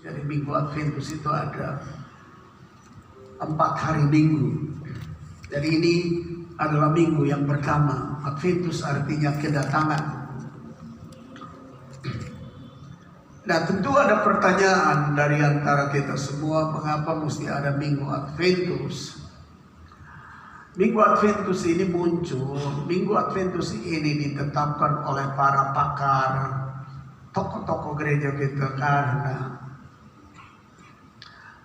Jadi Minggu Adventus itu ada 4 hari minggu. Jadi ini adalah minggu yang pertama. Adventus artinya kedatangan. Nah, tentu ada pertanyaan dari antara kita semua, mengapa mesti ada Minggu Adventus? Minggu Adventus ini muncul, Minggu Adventus ini ditetapkan oleh para pakar, tokoh-tokoh gereja kita, karena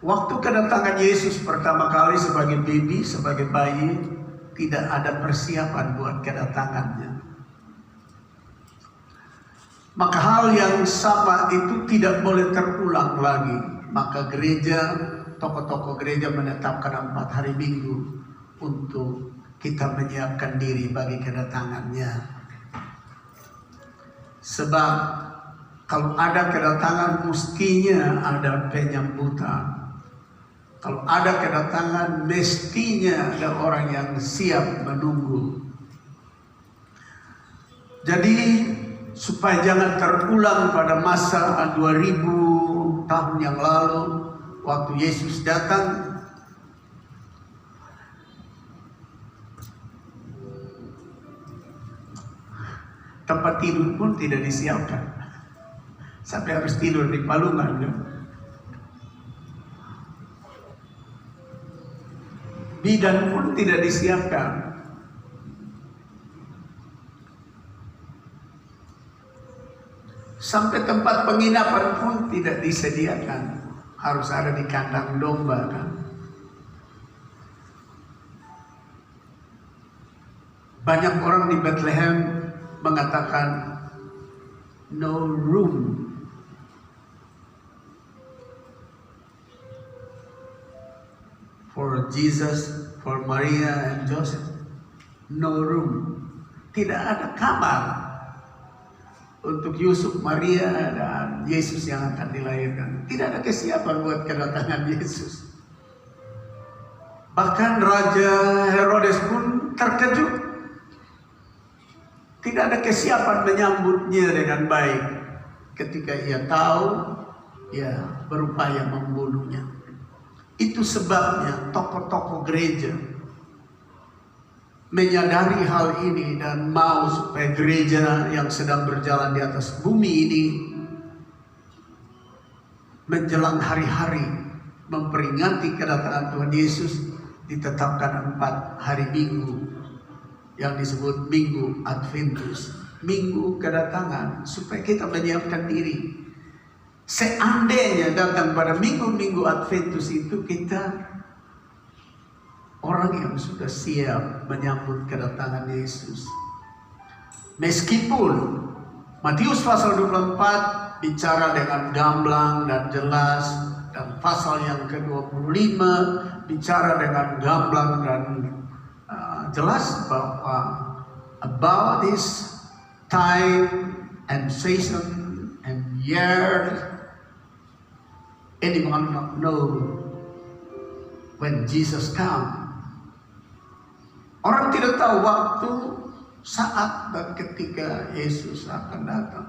waktu kedatangan Yesus pertama kali sebagai baby, sebagai bayi, tidak ada persiapan buat kedatangannya. Maka hal yang sama itu tidak boleh terulang lagi. Maka gereja, tokoh-tokoh gereja menetapkan 4 hari minggu untuk kita menyiapkan diri bagi kedatangannya. Sebab kalau ada kedatangan mestinya ada penyambutan. Kalau ada kedatangan mestinya ada orang yang siap menunggu. Jadi supaya jangan terulang pada masa 2000 tahun yang lalu waktu Yesus datang, tempat tidur pun tidak disiapkan, sampai harus tidur di palungan. Bidan pun tidak disiapkan. Sampai tempat penginapan pun tidak disediakan. Harus ada di kandang domba kan. Banyak orang di Bethlehem mengatakan no room. For Jesus, for Maria and Joseph. No room. Tidak ada kamar untuk Yusuf, Maria, dan Yesus yang akan dilahirkan. Tidak ada kesiapan buat kedatangan Yesus. Bahkan Raja Herodes pun terkejut. Tidak ada kesiapan menyambutnya dengan baik. Ketika ia tahu, ia berupaya membunuhnya. Itu sebabnya tokoh-tokoh gereja menyadari hal ini dan mau supaya gereja yang sedang berjalan di atas bumi ini menjelang hari-hari memperingati kedatangan Tuhan Yesus ditetapkan 4 hari minggu yang disebut Minggu Adventus, minggu kedatangan, supaya kita menyiapkan diri. Seandainya datang pada minggu-minggu Adventus itu kita orang yang sudah siap menyambut kedatangan Yesus. Meskipun Matius pasal 24 bicara dengan gamblang dan jelas, dan pasal yang ke-25 bicara dengan gamblang dan jelas bahwa about this time and season and year, anyone not know when Jesus come. Orang tidak tahu waktu, saat, dan ketika Yesus akan datang.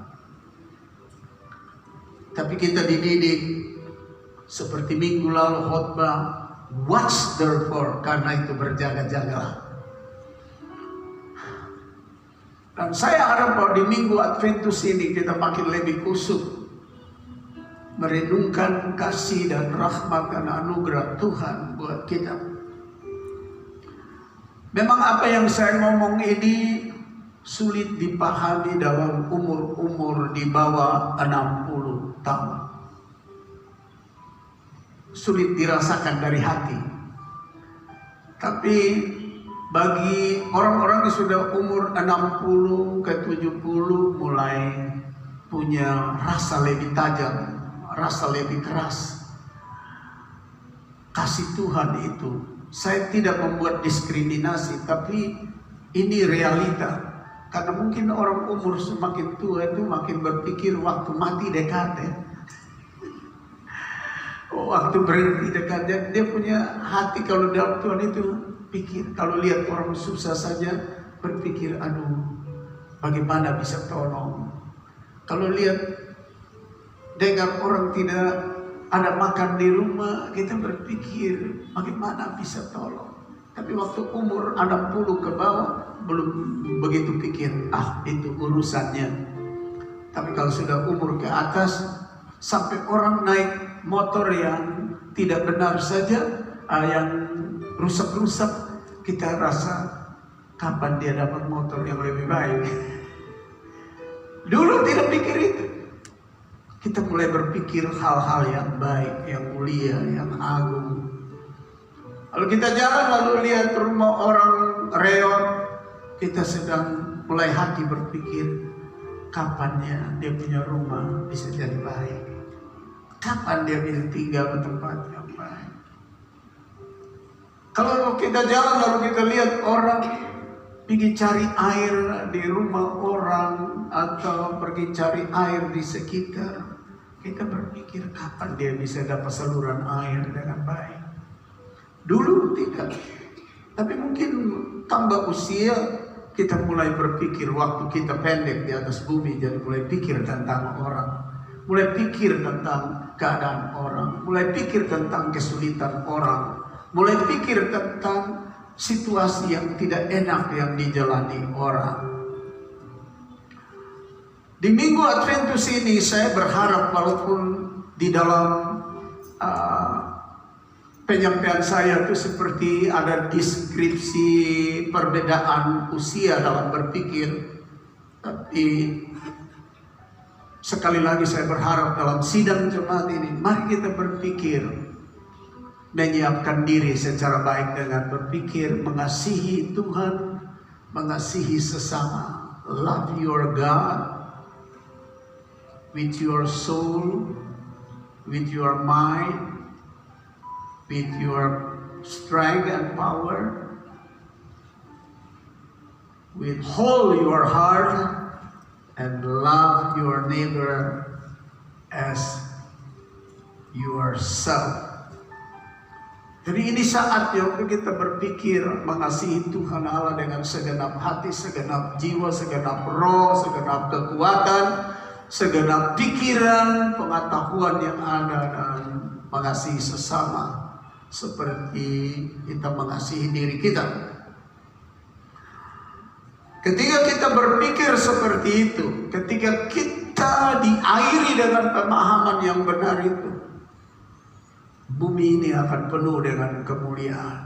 Tapi kita dididik seperti minggu lalu khotbah, watch therefore, karena itu berjaga-jagalah. Dan saya harap bahwa di Minggu Adventus ini kita makin lebih kusuk merenungkan kasih dan rahmat dan anugerah Tuhan buat kita. Memang apa yang saya ngomong ini sulit dipahami dalam umur-umur di bawah 60 tahun. Sulit dirasakan dari hati. Tapi bagi orang-orang yang sudah umur 60 ke 70 mulai punya rasa lebih tajam, rasa lebih keras. Kasih Tuhan itu, saya tidak membuat diskriminasi, tapi ini realita. Karena mungkin orang umur semakin tua itu makin berpikir waktu mati dekat ya. Waktu berhenti dekat, dia punya hati kalau dalam Tuhan itu pikir. Kalau lihat orang susah saja berpikir, aduh bagaimana bisa tolong. Kalau lihat dengar orang tidak ada makan di rumah, kita berpikir bagaimana bisa tolong. Tapi waktu umur 60 ke bawah, belum begitu pikir, itu urusannya. Tapi kalau sudah umur ke atas, sampai orang naik motor yang tidak benar saja, yang rusak-rusak, kita rasa kapan dia dapat motor yang lebih baik. Dulu tidak pikir itu. Kita mulai berpikir hal-hal yang baik, yang mulia, yang agung. Kalau kita jalan lalu lihat rumah orang reot, kita sedang mulai hati berpikir, kapannya dia punya rumah bisa jadi baik? Kapan dia bisa tinggal di tempat yang baik? Kalau kita jalan lalu kita lihat orang pergi cari air di rumah orang atau pergi cari air di sekitar, kita berpikir kapan dia bisa dapat saluran air dengan baik. Dulu tidak, tapi mungkin tambah usia kita mulai berpikir, waktu kita pendek di atas bumi, jadi mulai pikir tentang orang, mulai pikir tentang keadaan orang, mulai pikir tentang kesulitan orang, mulai pikir tentang situasi yang tidak enak yang dijalani orang. Di Minggu Adventus ini saya berharap, walaupun di dalam penyampaian saya itu seperti ada deskripsi perbedaan usia dalam berpikir, tapi sekali lagi saya berharap dalam sidang jemaat ini, mari kita berpikir, menyiapkan diri secara baik dengan berpikir mengasihi Tuhan, mengasihi sesama, love your God with your soul, with your mind, with your strength and power, with whole your heart, and love your neighbor as yourself. Jadi ini saat yang kita berpikir mengasihi Tuhan Allah dengan segenap hati, segenap jiwa, segenap roh, segenap kekuatan, segenap pikiran, pengetahuan yang ada, dan mengasihi sesama seperti kita mengasihi diri kita. Ketika kita berpikir seperti itu, ketika kita diairi dengan pemahaman yang benar itu, bumi ini akan penuh dengan kemuliaan.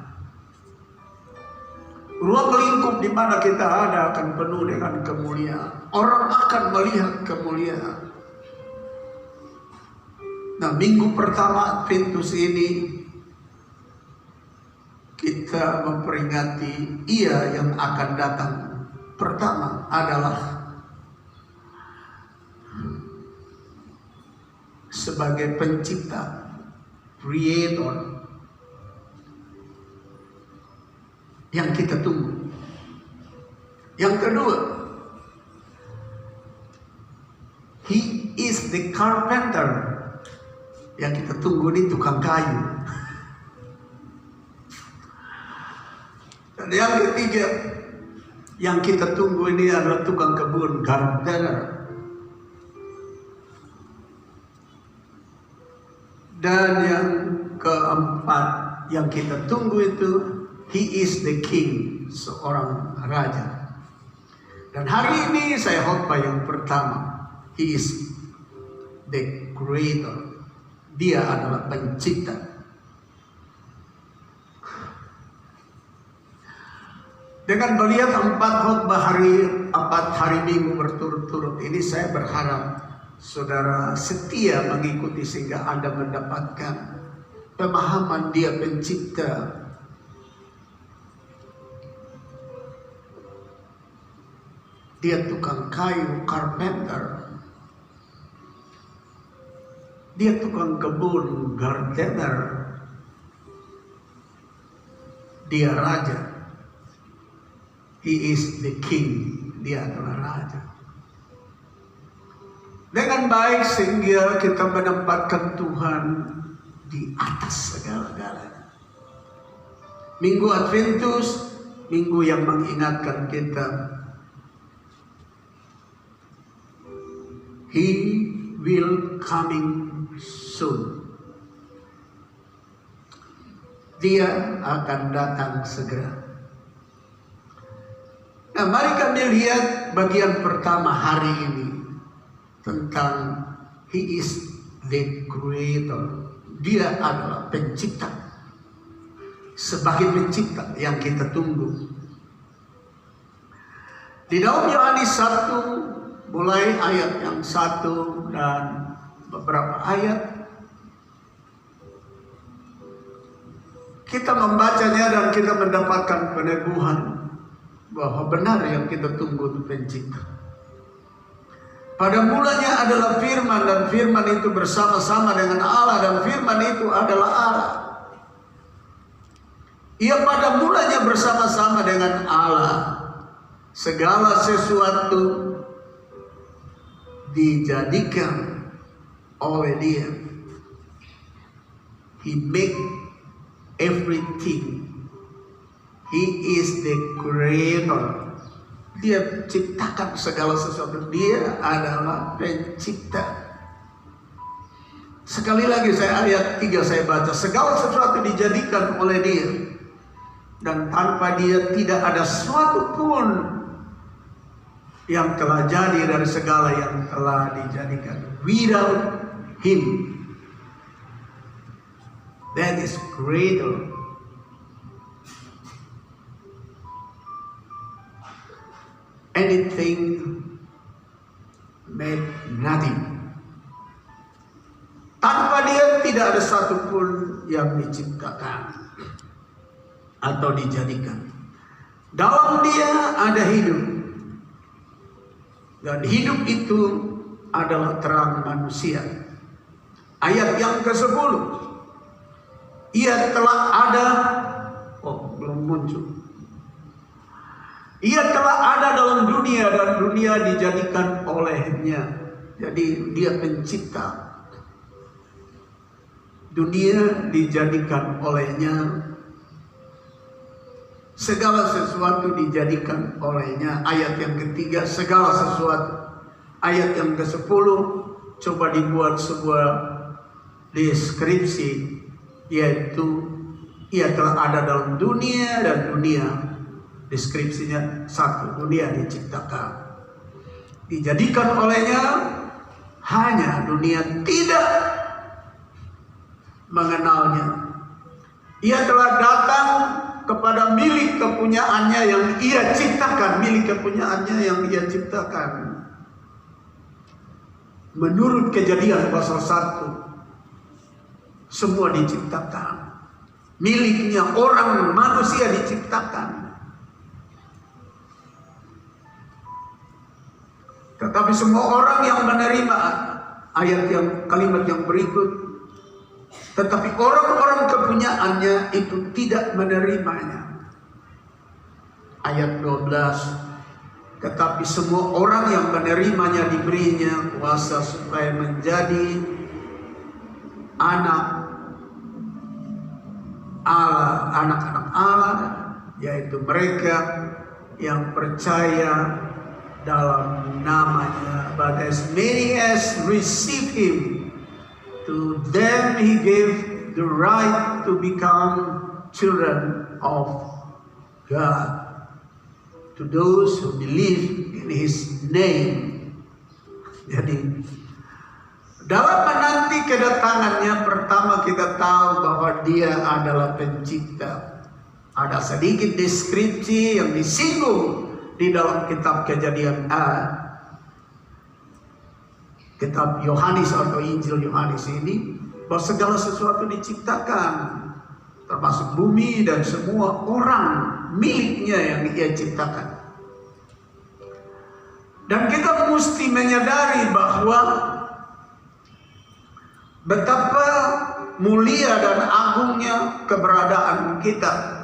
Ruang lingkup di mana kita ada akan penuh dengan kemuliaan. Orang akan melihat kemuliaan. Nah, minggu pertama Adventus ini kita memperingati Ia yang akan datang. Pertama adalah sebagai pencipta, creator, yang kita tunggu. Yang kedua, He is the carpenter, yang kita tunggu ini tukang kayu. Dan yang ketiga, yang kita tunggu ini adalah tukang kebun, gardener. Dan yang keempat yang kita tunggu itu, He is the king, seorang raja. Dan hari ini saya khotbah yang pertama, He is the creator. Dia adalah pencipta. Dengan melihat 4 hari Minggu berturut-turut ini, saya berharap saudara setia mengikuti sehingga Anda mendapatkan pemahaman Dia pencipta. Dia tukang kayu, carpenter. Dia tukang kebun, gardener. Dia raja. He is the king. Dia adalah raja. Dengan baik sehingga kita menempatkan Tuhan di atas segala-galanya. Minggu Adventus, minggu yang mengingatkan kita, He will coming soon. Dia akan datang segera. Nah, mari kami lihat bagian pertama hari ini tentang He is the Creator. Dia adalah pencipta. Sebagai pencipta yang kita tunggu. Di dalam Yohanes 1 mulai ayat yang 1 dan beberapa ayat kita membacanya dan kita mendapatkan peneguhan bahwa benar yang kita tunggu itu pencipta. Pada mulanya adalah firman dan firman itu bersama-sama dengan Allah dan firman itu adalah Allah. Ia pada mulanya bersama-sama dengan Allah. Segala sesuatu dijadikan oleh Dia. He make everything. He is the Creator. Dia ciptakan segala sesuatu. Dia adalah pencipta. Sekali lagi ayat 3 saya baca. Segala sesuatu dijadikan oleh Dia. Dan tanpa Dia tidak ada sesuatu pun yang telah jadi dari segala yang telah dijadikan. Without Him. That is Creator. Anything made nothing. Tanpa Dia tidak ada satupun yang diciptakan atau dijadikan. Dalam Dia ada hidup. Dan hidup itu adalah terang manusia. Ayat yang ke-10. Ia telah ada. Belum muncul. Ia telah ada dalam dunia dan dunia dijadikan olehnya. Jadi Dia pencipta. Dunia dijadikan olehnya. Segala sesuatu dijadikan olehnya. Ayat yang ketiga, segala sesuatu. Ayat yang ke-10, coba dibuat sebuah deskripsi, yaitu ia telah ada dalam dunia dan dunia. Deskripsinya satu, dunia diciptakan. Dijadikan olehnya, hanya dunia tidak mengenalnya. Ia telah datang kepada milik kepunyaannya yang Ia ciptakan. Milik kepunyaannya yang Ia ciptakan. Menurut Kejadian pasal 1, semua diciptakan. Miliknya orang manusia diciptakan. Tetapi semua orang yang menerima kalimat yang berikut, tetapi orang-orang kepunyaannya itu tidak menerimanya. Ayat 12, tetapi semua orang yang menerimanya diberinya kuasa supaya menjadi anak Allah, anak-anak Allah, yaitu mereka yang percaya dalam namanya. But as many as receive Him, to them He gave the right to become children of God. To those who believe in His name. Jadi dalam menanti kedatangannya, pertama kita tahu bahwa Dia adalah pencipta. Ada sedikit deskripsi yang disinggung di dalam kitab Kejadian kitab Yohanes atau Injil Yohanes ini, bahwa segala sesuatu diciptakan, termasuk bumi dan semua orang miliknya yang Ia ciptakan. Dan kita mesti menyadari bahwa betapa mulia dan agungnya keberadaan kita.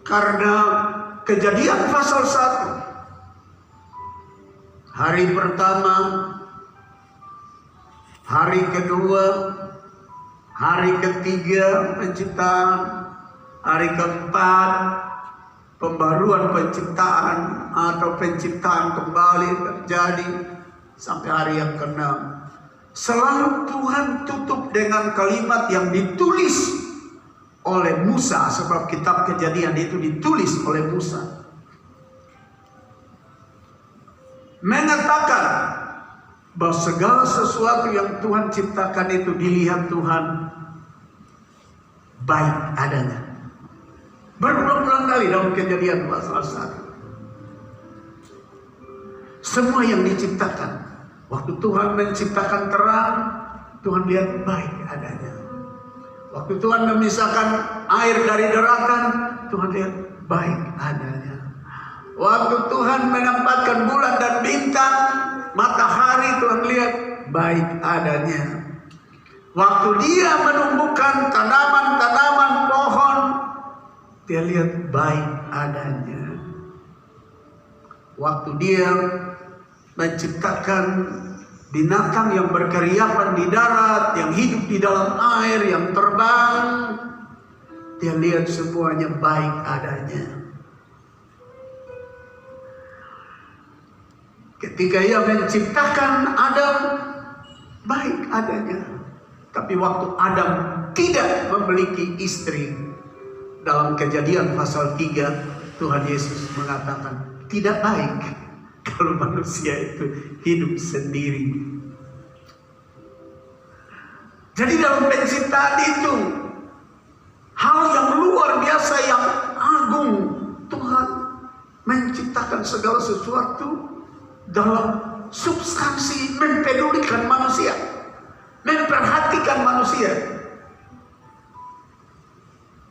Karena Kejadian pasal 1, hari pertama, hari kedua, hari ketiga penciptaan, hari keempat pembaruan penciptaan atau penciptaan kembali terjadi sampai hari yang ke-6. selalu Tuhan tutup dengan kalimat yang ditulis oleh Musa, sebab kitab Kejadian itu ditulis oleh Musa, mengatakan bahwa segala sesuatu yang Tuhan ciptakan itu dilihat Tuhan baik adanya. Berulang-ulang kali dalam Kejadian pasal 1. Semua yang diciptakan, waktu Tuhan menciptakan terang, Tuhan lihat baik adanya. Waktu Tuhan memisahkan air dari daratan, Tuhan lihat baik adanya. Waktu Tuhan menempatkan bulan dan bintang, matahari, Tuhan lihat baik adanya. Waktu Dia menumbuhkan tanaman-tanaman pohon, Dia lihat baik adanya. Waktu Dia menciptakan binatang yang berkeriapan di darat, yang hidup di dalam air, yang terbang, Dia lihat semuanya baik adanya. Ketika Ia menciptakan Adam, baik adanya. Tapi waktu Adam tidak memiliki istri, dalam Kejadian pasal 3, Tuhan Yesus mengatakan, tidak baik kalau manusia itu hidup sendiri. Jadi dalam penciptaan itu, hal yang luar biasa, yang agung, Tuhan menciptakan segala sesuatu dalam substansi mempedulikan manusia, memperhatikan manusia.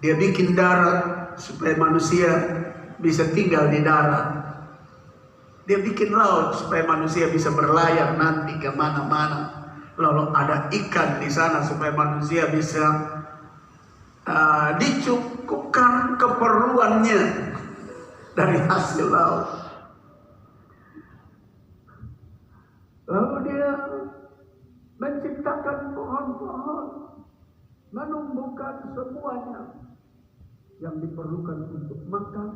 Dia bikin darat supaya manusia bisa tinggal di darat. Dia bikin laut supaya manusia bisa berlayar nanti ke mana-mana. Lalu ada ikan di sana supaya manusia bisa dicukupkan keperluannya dari hasil laut. Lalu Dia menciptakan pohon-pohon, menumbuhkan semuanya yang diperlukan untuk makan,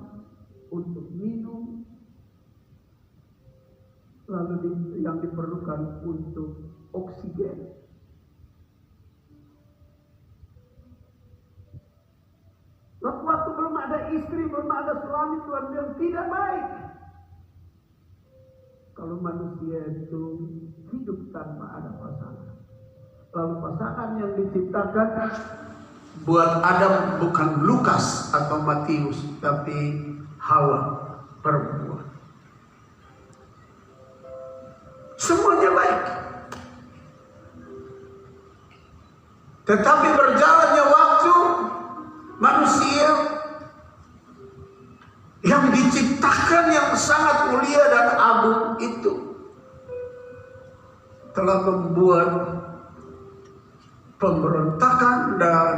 untuk minum, lalu yang diperlukan untuk oksigen. Waktu belum ada istri, belum ada suami, Tuhan bilang tidak baik kalau manusia itu hidup tanpa ada pasangan. Lalu pasangan yang diciptakan buat Adam bukan Lukas atau Matius, tapi Hawa, perempuan. Semuanya baik. Tetapi berjalannya waktu, manusia yang diciptakan yang sangat mulia dan agung itu telah membuat pemberontakan dan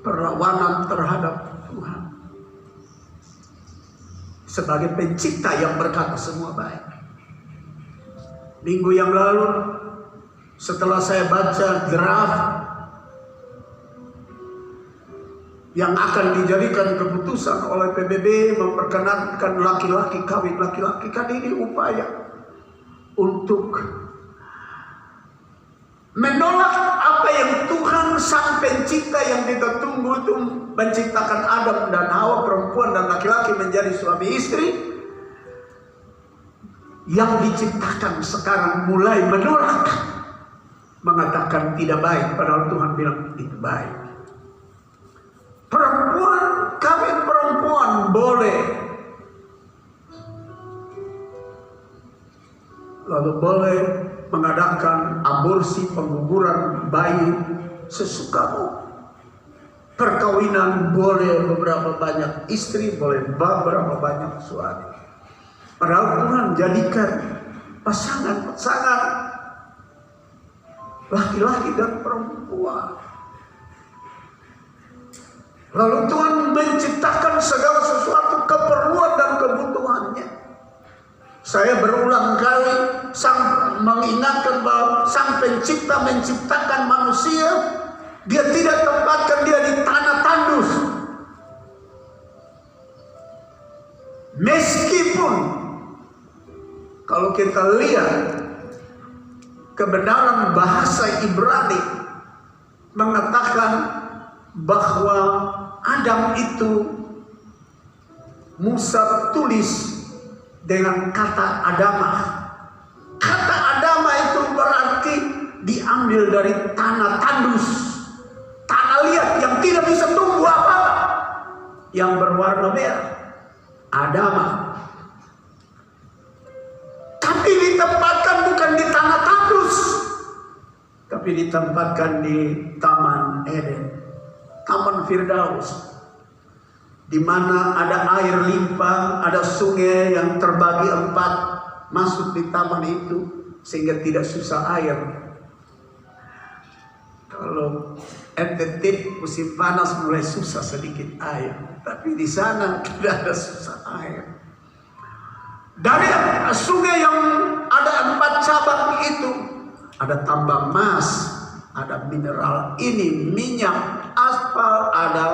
perlawanan terhadap Tuhan sebagai pencipta yang berkata semua baik. Minggu yang lalu, setelah saya baca draft yang akan dijadikan keputusan oleh PBB memperkenankan laki-laki kawin laki-laki, kan ini upaya untuk menolak apa yang Tuhan sang pencipta yang kita tunggu itu menciptakan Adam dan Hawa, perempuan dan laki-laki menjadi suami istri, yang diciptakan sekarang mulai menolak, mengatakan tidak baik, padahal Tuhan bilang itu baik. Perempuan kawin perempuan boleh, lalu boleh mengadakan aborsi, pengguguran bayi sesukamu. Perkawinan boleh beberapa banyak istri, boleh beberapa banyak suami. Padahal Tuhan jadikan pasangan-pasangan laki-laki dan perempuan. Lalu Tuhan menciptakan segala sesuatu, keperluan dan kebutuhannya. Saya berulang kali mengingatkan bahwa sang pencipta menciptakan manusia, Dia tidak tempatkan dia di tanah tandus. Meskipun kalau kita lihat kebenaran bahasa Ibrani mengatakan bahwa Adam itu Musa tulis dengan kata Adamah. Kata Adamah itu berarti diambil dari tanah tandus, tanah liat yang tidak bisa tumbuh apa-apa, yang berwarna merah. Adamah. Tapi ditempatkan bukan di tanah tandus, tapi ditempatkan di Taman Eden, Taman Firdaus, di mana ada air limpah, ada sungai yang terbagi 4 masuk di taman itu, sehingga tidak susah air. Kalau NTT musim panas mulai susah sedikit air, tapi di sana tidak ada susah air. Dari sungai yang ada 4 cabang itu, ada tambang emas, ada mineral ini, minyak, aspal, ada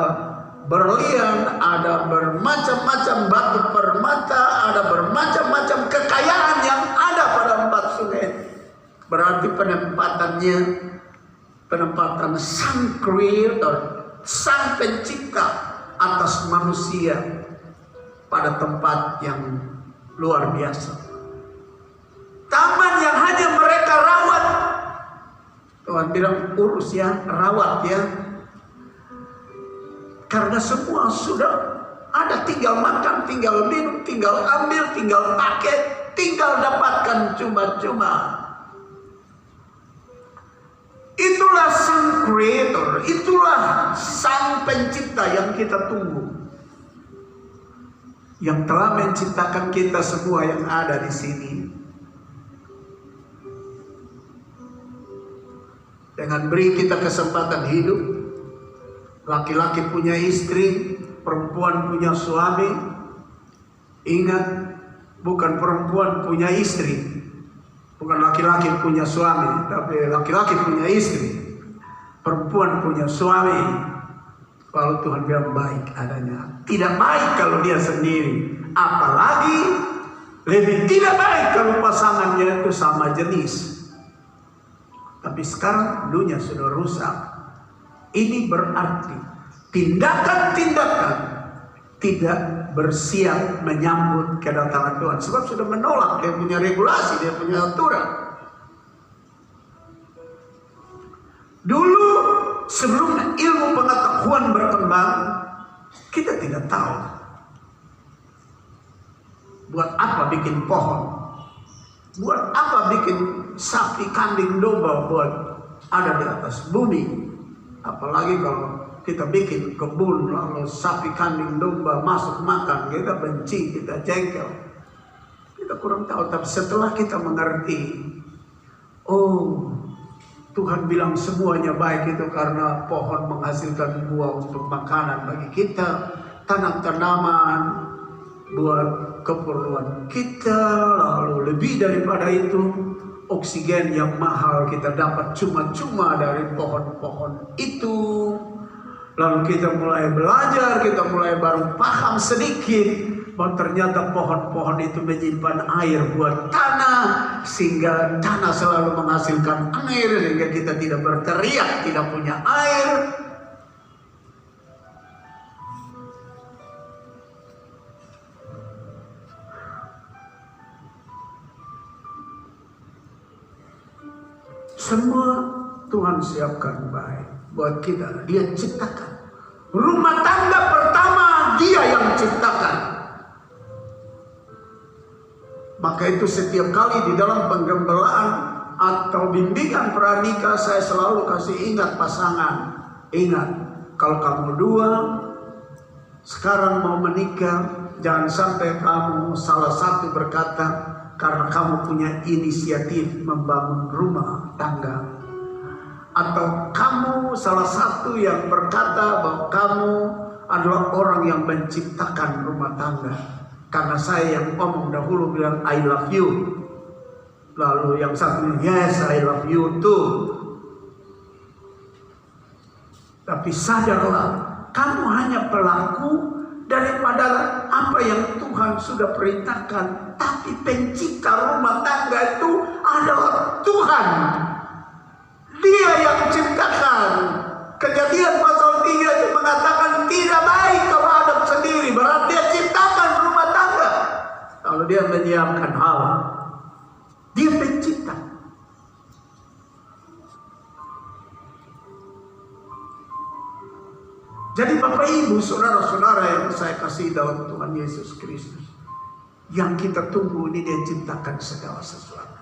berlian, ada bermacam-macam batu permata, ada bermacam-macam kekayaan yang ada pada 4 sungai. Berarti penempatan sang creator, sang pencipta atas manusia pada tempat yang luar biasa. Taman yang hanya mereka rawat. Tuhan bilang urus ya, rawat ya. Karena semua sudah ada, tinggal makan, tinggal minum, tinggal ambil, tinggal pakai, tinggal dapatkan cuma-cuma. Itulah sang creator, itulah sang pencipta yang kita tunggu, yang telah menciptakan kita semua yang ada di sini. Dengan beri kita kesempatan hidup. Laki-laki punya istri, perempuan punya suami. Ingat, bukan perempuan punya istri, bukan laki-laki punya suami, tapi laki-laki punya istri, perempuan punya suami. Lalu Tuhan bilang baik adanya. Tidak baik kalau dia sendiri, apalagi lebih tidak baik kalau pasangannya itu sama jenis. Tapi sekarang dunia sudah rusak. Ini berarti tindakan-tindakan tidak bersiap menyambut kedatangan Tuhan. Sebab sudah menolak, dia punya regulasi, dia punya aturan. Dulu sebelum ilmu pengetahuan berkembang, kita tidak tahu buat apa bikin pohon, buat apa bikin sapi, kambing, domba buat ada di atas bumi. Apalagi kalau kita bikin kebun, lalu sapi, kambing, domba masuk makan, kita benci, kita jengkel, kita kurang tahu. Tapi setelah kita mengerti, oh Tuhan bilang semuanya baik itu karena pohon menghasilkan buah untuk makanan bagi kita, tanam-tanaman buat keperluan kita, lalu lebih daripada itu, oksigen yang mahal kita dapat cuma-cuma dari pohon-pohon itu. Lalu kita mulai belajar, kita mulai baru paham sedikit bahwa ternyata pohon-pohon itu menyimpan air buat tanah, sehingga tanah selalu menghasilkan air, sehingga kita tidak berteriak tidak punya air. Semua Tuhan siapkan baik buat kita. Dia ciptakan. Rumah tangga pertama Dia yang ciptakan. Maka itu setiap kali di dalam penggembalaan atau bimbingan pranikah, saya selalu kasih ingat pasangan. Ingat, kalau kamu dua sekarang mau menikah, jangan sampai kamu salah satu berkata, karena kamu punya inisiatif membangun rumah tangga, atau kamu salah satu yang berkata bahwa kamu adalah orang yang menciptakan rumah tangga. Karena saya yang ngomong dahulu bilang I love you, lalu yang satu yes I love you too. Tapi sadarlah, kamu hanya pelaku daripada apa yang Tuhan sudah perintahkan. Tapi pencipta rumah tangga itu adalah Tuhan. Dia yang ciptakan. Kejadian pasal 3 itu mengatakan tidak baik kalau Adam sendiri. Berarti dia ciptakan rumah tangga. Kalau dia menyiapkan Hawa, dia pencipta. Jadi Bapak Ibu, saudara-saudara yang saya kasih dalam Tuhan Yesus Kristus, yang kita tunggu ini dia ciptakan segala sesuatu.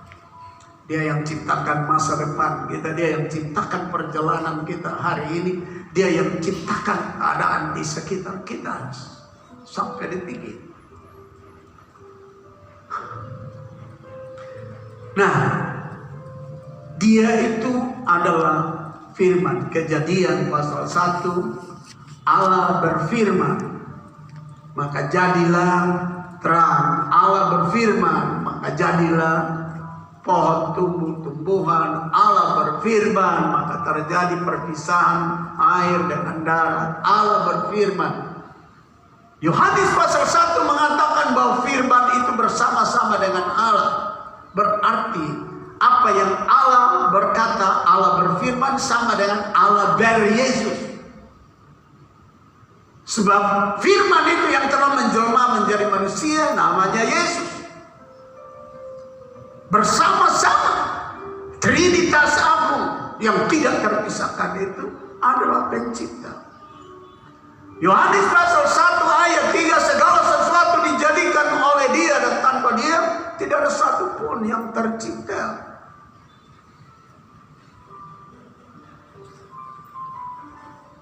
Dia yang ciptakan masa depan kita, dia yang ciptakan perjalanan kita hari ini, dia yang ciptakan keadaan di sekitar kita sampai detik ini. Nah, dia itu adalah firman. Kejadian pasal 1, Allah berfirman, maka jadilah terang. Allah berfirman, maka jadilah pohon tumbuh-tumbuhan. Allah berfirman, maka terjadi perpisahan air dengan darat. Allah berfirman. Yohanes pasal 1 mengatakan bahwa firman itu bersama-sama dengan Allah. Berarti apa yang Allah berkata, Allah berfirman sama dengan Allah beryesus. Sebab firman itu yang telah menjelma menjadi manusia, namanya Yesus. Bersama-sama Trinitas Agung yang tidak terpisahkan itu adalah pencipta. Yohanes pasal 1 ayat 3, segala sesuatu dijadikan oleh dia dan tanpa dia tidak ada satu pun yang tercipta.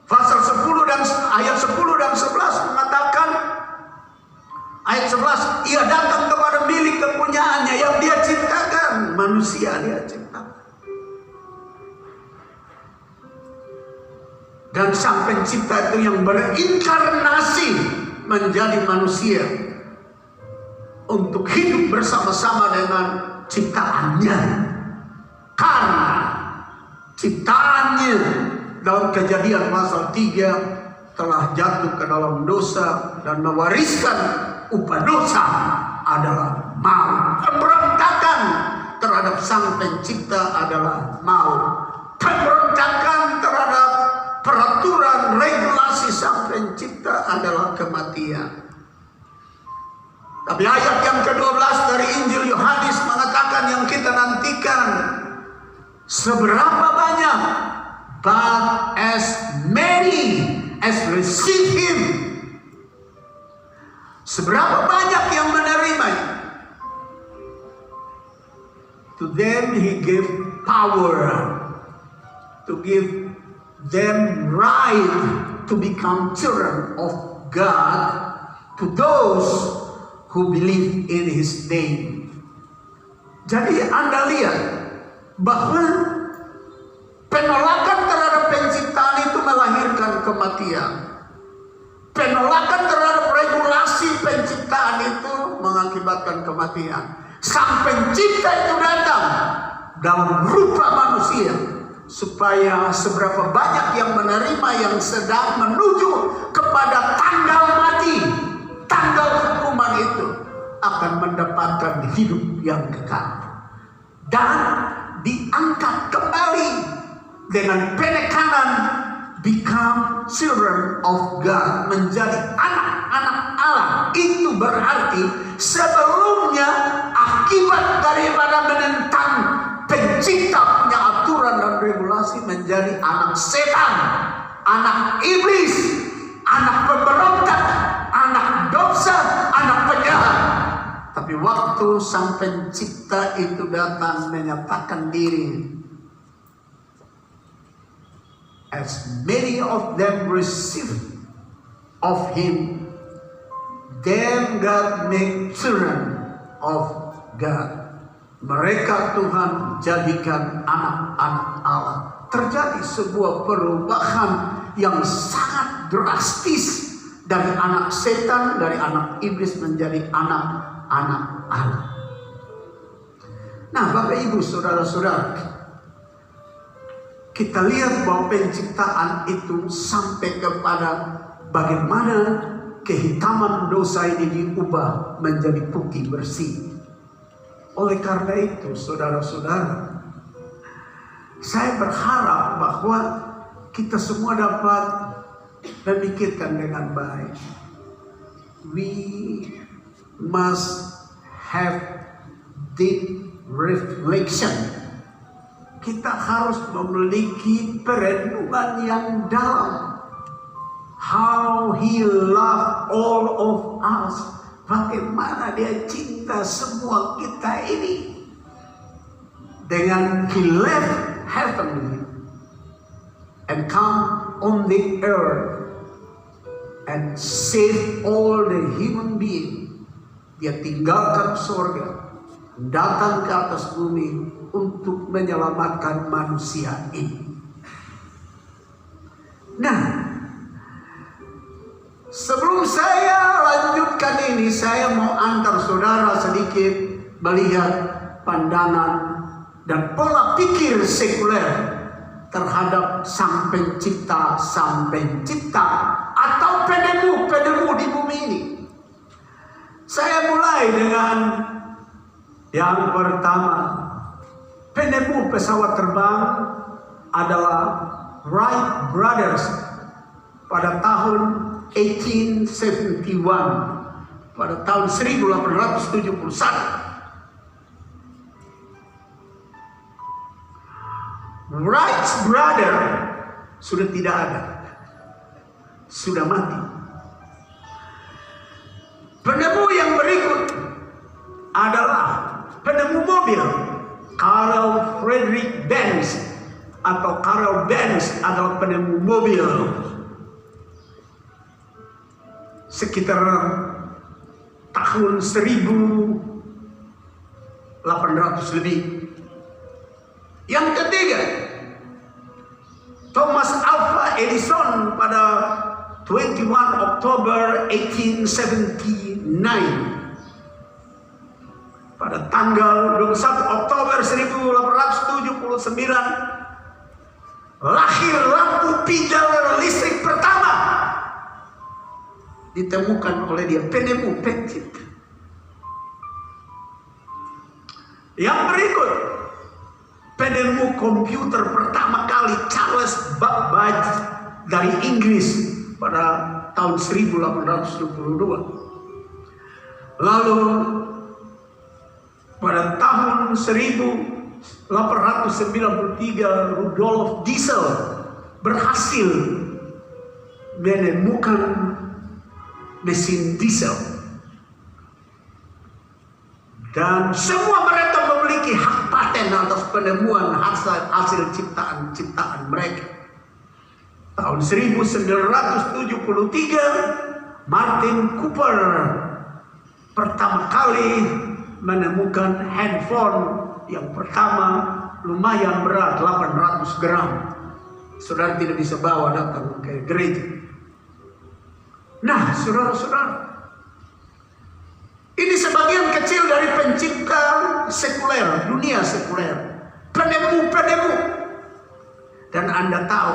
Pasal 10 dan ayat 10 dan 11 mengatakan, ayat 11, ia datang kepada milik kepunyaannya yang dia ciptakan, manusia dia ciptakan. Dan sang pencipta itu yang berinkarnasi menjadi manusia untuk hidup bersama-sama dengan ciptaannya. Karena ciptaannya dalam Kejadian pasal 3 telah jatuh ke dalam dosa dan mewariskan upah dosa adalah maut. Pemberontakan terhadap sang pencipta adalah maut. Pemberontakan terhadap peraturan regulasi sang pencipta adalah kematian. Tapi ayat yang ke-12 dari Injil Yohanes mengatakan yang kita nantikan, seberapa banyak, but as many as receive him. Seberapa banyak yang menerimanya, to them he gave power, to give them right to become children of God, to those who believe in his name. Jadi Anda lihat bahwa penolakan terhadap penciptaan itu melahirkan kematian. Penolakan terhadap regulasi penciptaan itu mengakibatkan kematian. Sang pencipta itu datang dalam rupa manusia, supaya seberapa banyak yang menerima yang sedang menuju kepada tanggal mati, tanggal hukuman itu, akan mendapatkan hidup yang kekal dan diangkat kembali dengan penekanan become children of God, menjadi anak-anak Allah. Itu berarti sebelumnya akibat daripada menentang pencipta punya aturan dan regulasi menjadi anak setan, anak iblis, anak pemberontak, anak dosa, anak penjahat. Tapi waktu sang pencipta itu datang menyatakan diri, as many of them receive of him, then God make children of God. Mereka Tuhan jadikan anak-anak Allah. Terjadi sebuah perubahan yang sangat drastis dari anak setan, dari anak iblis menjadi anak-anak Allah. Nah, Bapak Ibu, saudara-saudara, kita lihat bahwa penciptaan itu sampai kepada bagaimana kehitaman dosa ini diubah menjadi putih bersih. Oleh karena itu, saudara-saudara, saya berharap bahwa kita semua dapat memikirkan dengan baik. We must have deep reflection. Kita harus memiliki perenungan yang dalam. How he loved all of us. Bagaimana dia cinta semua kita ini. Dengan he left heaven and come on the earth and save all the human being. Dia tinggalkan surga, datang ke atas bumi untuk menyelamatkan manusia ini. Nah, sebelum saya lanjutkan ini, saya mau antar saudara sedikit melihat pandangan dan pola pikir sekuler terhadap sang pencipta atau penemu di bumi ini. Saya mulai dengan yang pertama. Penemu pesawat terbang adalah Wright Brothers pada tahun 1871, pada tahun 1871. Wright Brothers sudah tidak ada, sudah mati. Penemu yang berikut adalah penemu mobil, Carl Friedrich Benz atau Carl Benz adalah penemu mobil. Sekitar tahun 1800 lebih. Yang ketiga, Thomas Alva Edison pada 21 Oktober 1879. Pada tanggal 21 Oktober 1879 lahir lampu pijar listrik pertama ditemukan oleh dia, penemu pencipta. Yang berikut, penemu komputer pertama kali Charles Babbage dari Inggris pada tahun 1822. Lalu pada tahun 1893 Rudolf Diesel berhasil menemukan mesin diesel. Dan semua mereka memiliki hak paten atas penemuan hasil ciptaan mereka. Tahun 1973 Martin Cooper pertama kali menemukan handphone yang pertama, lumayan berat, 800 gram. Saudara tidak bisa bawa datang ke gereja. Nah, saudara-saudara, ini sebagian kecil dari pencipta sekuler, dunia sekuler, penemu. Dan Anda tahu,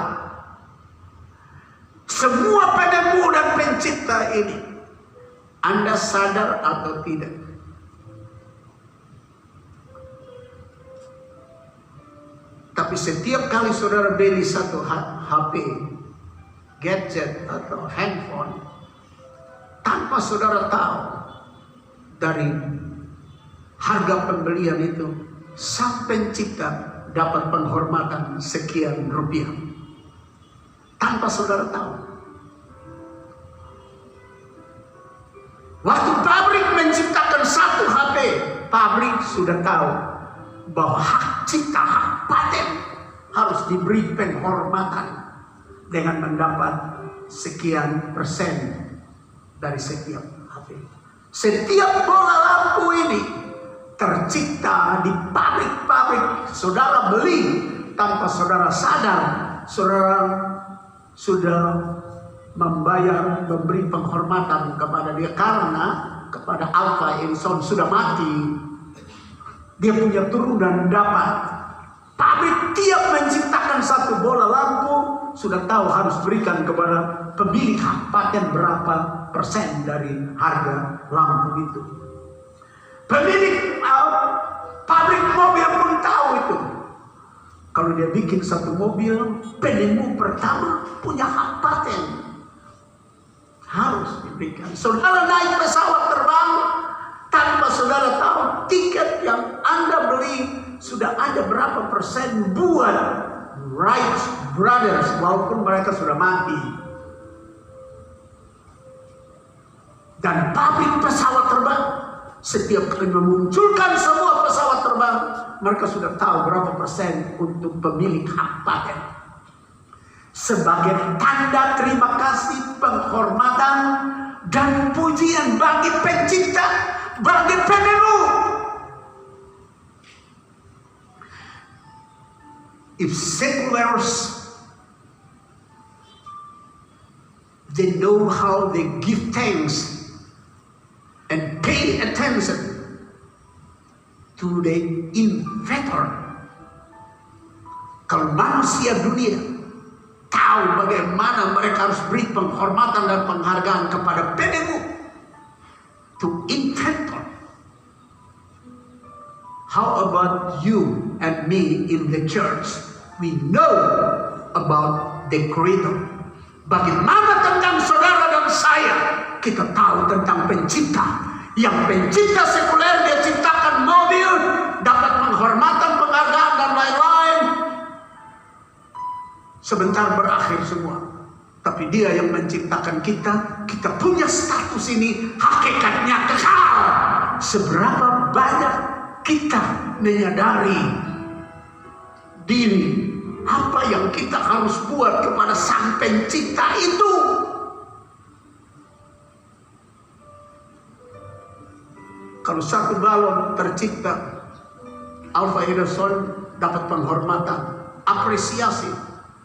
semua penemu dan pencipta ini, Anda sadar atau tidak, tapi setiap kali saudara beli satu HP, gadget atau handphone, tanpa saudara tahu dari harga pembelian itu, sang pencipta dapat penghormatan sekian rupiah. Tanpa saudara tahu. Waktu pabrik menciptakan satu HP, pabrik sudah tahu bahwa hak cipta, hak paten harus diberi penghormatan dengan mendapat sekian persen dari setiap HP. Setiap bola lampu ini tercicta di pabrik-pabrik. Saudara beli tanpa saudara sadar, saudara sudah membayar, memberi penghormatan kepada dia, karena kepada Alva Edison sudah mati. Dia punya turunan dapat. Pabrik tiap menciptakan satu bola lampu, sudah tahu harus berikan kepada pemilik hak paten berapa persen dari harga lampu itu. Pemilik pabrik mobil pun tahu itu. Kalau dia bikin satu mobil, penemu pertama punya hak paten. Harus diberikan. Saudara naik pesawat terbang, tanpa saudara tahu tiket yang Anda beli sudah ada berapa persen buat Wright Brothers, walaupun mereka sudah mati. Dan pabrik pesawat terbang, setiap kali memunculkan semua pesawat terbang, mereka sudah tahu berapa persen untuk pemilik hak paten. Sebagai tanda terima kasih, penghormatan, dan pujian bagi pencipta, bagi penemu. If seculars, they know how they give thanks and pay attention to the inventor. Kalau manusia dunia tahu bagaimana mereka harus beri penghormatan dan penghargaan kepada penemu, to inventor. How about you and me in the church? We know about the creator. Bagaimana tentang saudara dan saya? Kita tahu tentang pencipta. Yang pencipta sekuler, dia ciptakan mobil, dapat penghormatan, penghargaan, dan lain-lain. Sebentar berakhir semua. Tapi dia yang menciptakan kita, kita punya status ini, hakikatnya kekal. Seberapa banyak kita menyadari diri, apa yang kita harus buat kepada sang pencipta itu. Kalau satu balon tercipta, Alva Edison dapat penghormatan, apresiasi,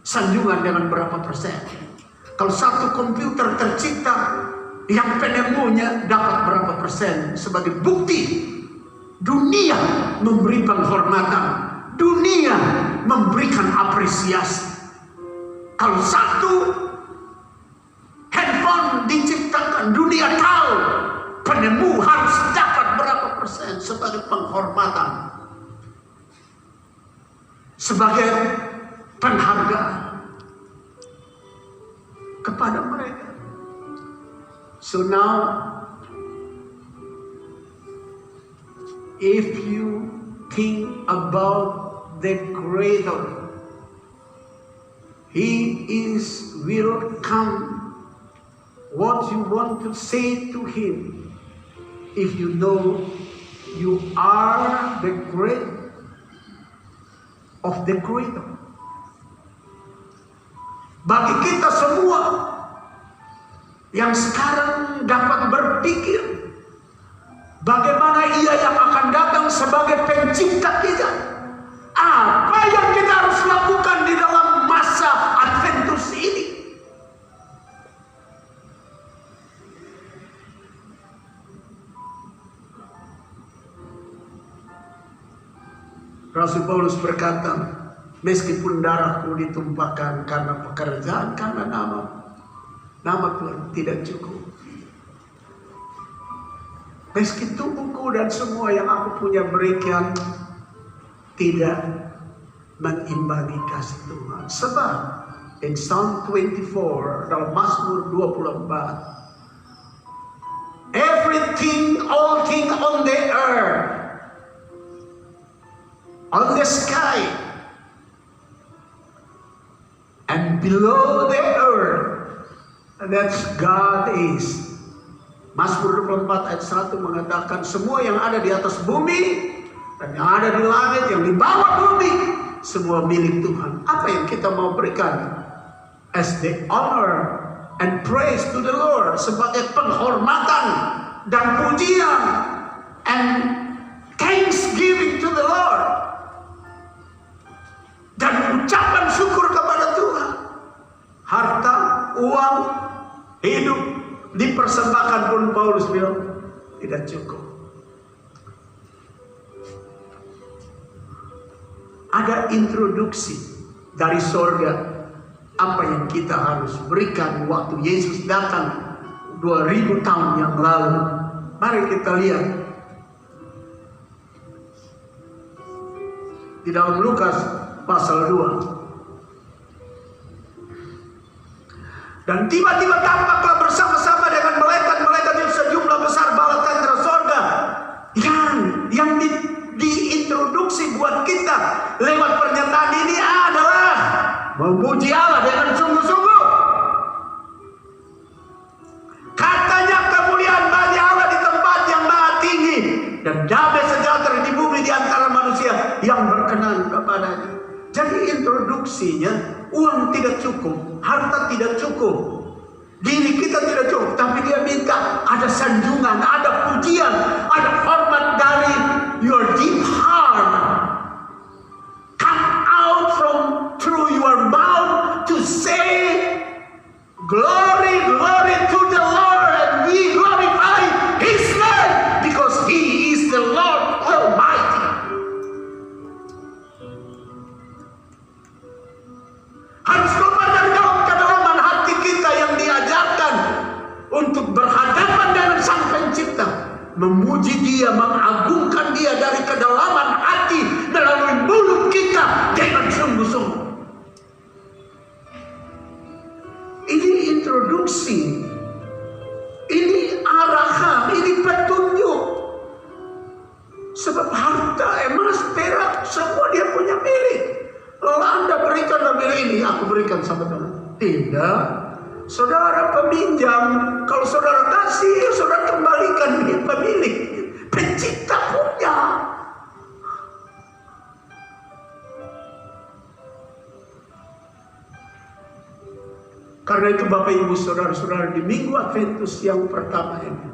sanjungan dengan berapa persen. Kalau satu komputer tercipta, yang penemunya dapat berapa persen sebagai bukti. Dunia memberi penghormatan, dunia memberikan apresiasi. Kalau satu handphone diciptakan, dunia tahu penemu harus dapat berapa persen sebagai penghormatan, sebagai penghargaan kepada mereka. So now, if you think about the Creator, He will come. What you want to say to Him, if you know you are the great of the Creator. Bagi kita semua yang sekarang dapat berpikir bagaimana Ia yang akan datang sebagai pencipta kita, apa yang kita harus lakukan di dalam masa Adventus ini. Rasul Paulus berkata, meskipun darahku ditumpahkan karena pekerjaan, karena nama Tuhan tidak cukup. Meski tubuhku dan semua yang aku punya berikan tidak mengimbangi kasih Tuhan. Sebab in Psalm 24, dalam Mazmur 24, everything, all thing on the earth, on the sky, and below the earth, that God is. Mazmur 24 ayat 1 mengatakan semua yang ada di atas bumi dan yang ada di langit, yang di bawah bumi, semua milik Tuhan. Apa yang kita mau berikan as the honor and praise to the Lord, sebagai penghormatan dan pujian and thanksgiving to the Lord, dan ucapan syukur kepada Tuhan. Harta, uang, hidup dipersembahkan pun Paulus bilang tidak cukup. Ada introduksi dari sorga. apa yang kita harus berikan waktu Yesus datang 2000 tahun yang lalu. Mari kita lihat di dalam Lukas pasal 2. Dan tiba-tiba tampaklah bersama-sama dengan malaikat-malaikat yang sejumlah besar bala tentara sorga yang diintroduksi buat kita lewat pernyataan ini adalah memuji Allah dengan sungguh-sungguh. Katanya kemuliaan bagi Allah di tempat yang maha tinggi dan damai sejahtera di bumi di antara manusia yang berkenan kepadanya. Jadi introduksinya, uang tidak cukup, harta tidak cukup, diri kita tidak cukup, tapi dia minta ada sanjungan, ada pujian, ada hormat dari your deep heart. Come out from through your mouth to say glory, glory to the Lord, and we glorify His name because He is the Lord Almighty. Harus keluar dari dalam kedalaman hati kita yang diajarkan untuk berhadapan dengan Sang Pencipta, memuji Dia, mengagungkan Dia dari kedalaman hati melalui mulut kita dengan sungguh-sungguh. Ini introduksi, ini arahan, ini petunjuk. Sebab harta, emas, perak, semua Dia punya milik. Lalu Anda berikan mobil ini, aku berikan sama kamu. Tidak. Saudara peminjam, kalau saudara kasih, saudara kembalikan milik pemilik. Pencipta punya. Karena itu Bapak Ibu Saudara-saudara, di Minggu Adventus yang pertama ini,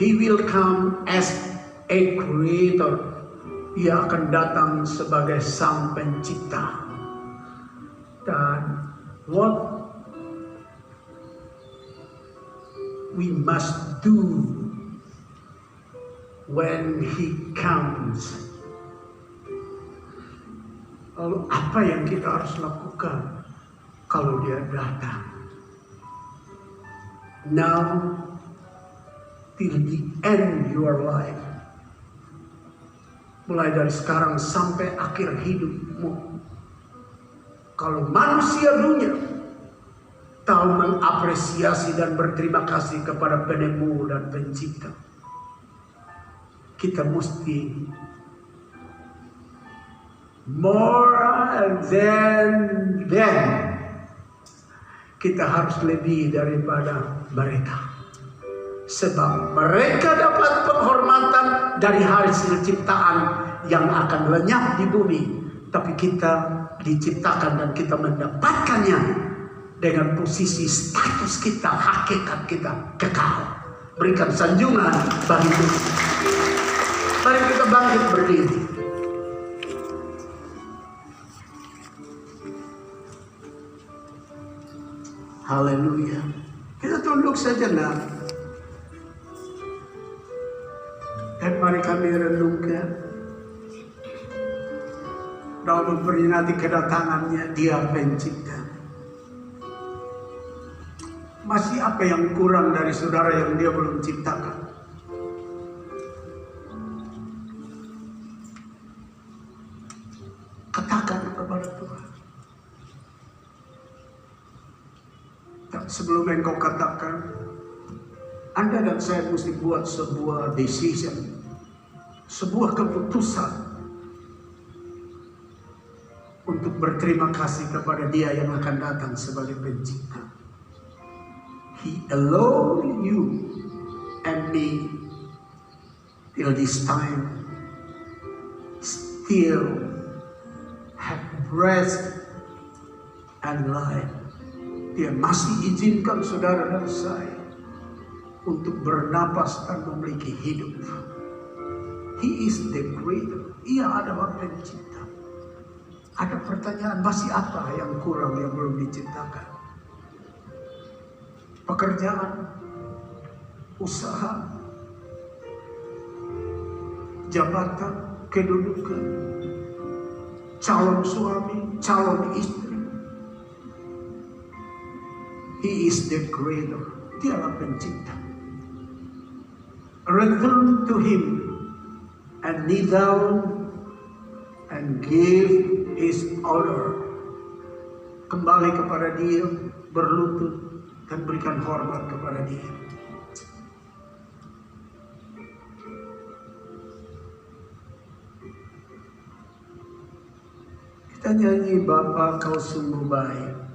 He will come as a creator. Ia akan datang sebagai Sang Pencipta. Dan what we must do when He comes. Lalu apa yang kita harus lakukan kalau Dia datang? Now till the end your life. Mulai dari sekarang sampai akhir hidupmu. Kalau manusia dunia tahu mengapresiasi dan berterima kasih kepada penemu dan pencipta, kita mesti more than them. Kita harus lebih daripada mereka. Sebab mereka dapat penghormatan dari hasil ciptaan yang akan lenyap di bumi. Tapi kita diciptakan dan kita mendapatkannya dengan posisi status kita, hakikat kita kekal. Berikan sanjungan bagi Tuhan. Mari kita bangkit berdiri. Haleluya. Kita tunduk sejenak. Dan mari kami renungkan dalam memperingati kedatangannya Dia Pencipta. Masih apa yang kurang dari saudara yang Dia belum ciptakan? Katakan kepada Tuhan. Dan sebelum engkau katakan, Anda dan saya mesti buat sebuah decision, sebuah keputusan untuk berterima kasih kepada Dia yang akan datang sebagai Pencipta. He allowed you and me till this time still have breath and life. Dia masih izinkan saudara dan saya untuk bernapas dan memiliki hidup. He is the creator. Ia adalah pencipta. Ada pertanyaan, masih apa yang kurang yang belum diciptakan? Pekerjaan, usaha, jabatan, kedudukan, calon suami, calon istri, He is the creator. Dialah pencipta. Return to Him and kneel down and give His honor. Kembali kepada Dia, berlutut dan berikan hormat kepada Dia. Kita nyanyi, Bapa Kau sungguh baik.